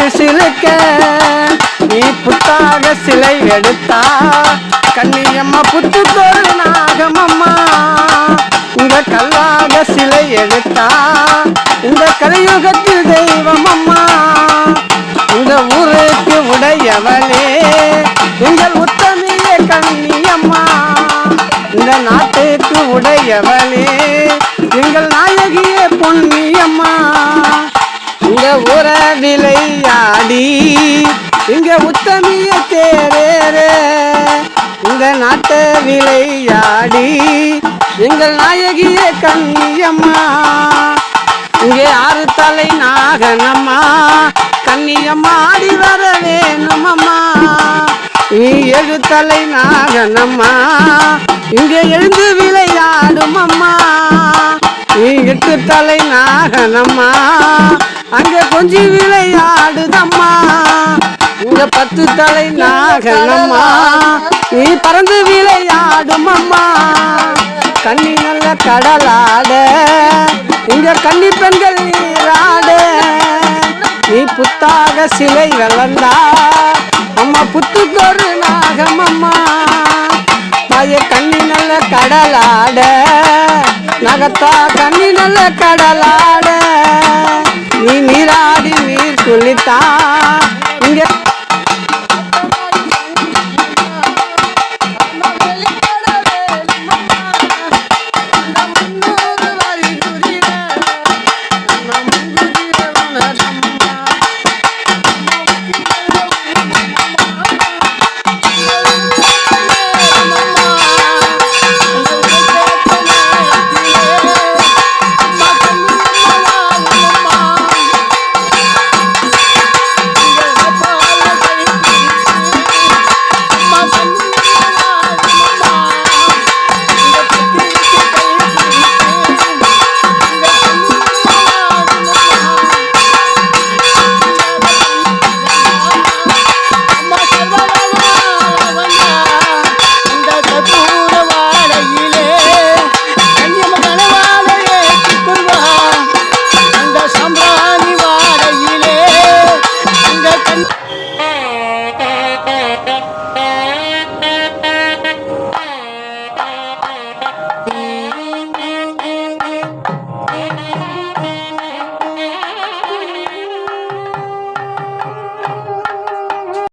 சிலு சிலுக்க நீ புத்தாக சிலை எடுத்தா கண்ணியம்மா புத்துக்கொரு நாகமம்மா இந்த கல்லாக சிலை எடுத்தா இந்த கலியுகத்தில் தெய்வம் அம்மா இந்த ஊருக்கு உடையவளே எங்கள் உத்தமிய கண்ணியம்மா இந்த நாட்டுக்கு உடையவளே எங்கள் நாயகியே பொன்னியம்மா இந்த ஊர விளையாடி இங்க உத்தமிய தேரே இந்த நாட்டை விளையாடி எங்கள் நாயகியே கண்ணியம்மா இங்கே 6 தலை நாகனம்மா கண்ணியம்மா ஆடி வர வேணும் அம்மா நீ 7 தலை நாகனம்மா இங்கே எழுந்து விளையாடும் அம்மா நீ 8 தலை நாகனம்மா அங்கே கொஞ்சி விளையாடுதம்மா இங்க 10 தலை நாகனம்மா நீ பறந்து விளையாடும் அம்மா கண்ணி நல்ல கடலாட இங்க கன்னி பெண்கள் நீராட நீ புத்தாக சிலை வளர்ந்தா அம்மா புத்துக்கொரு நாகமம்மா தாய கண்ணி நல்ல கடலாட நகத்தா கண்ணி நல்ல கடலாட நீ நீராடி நீர் துளி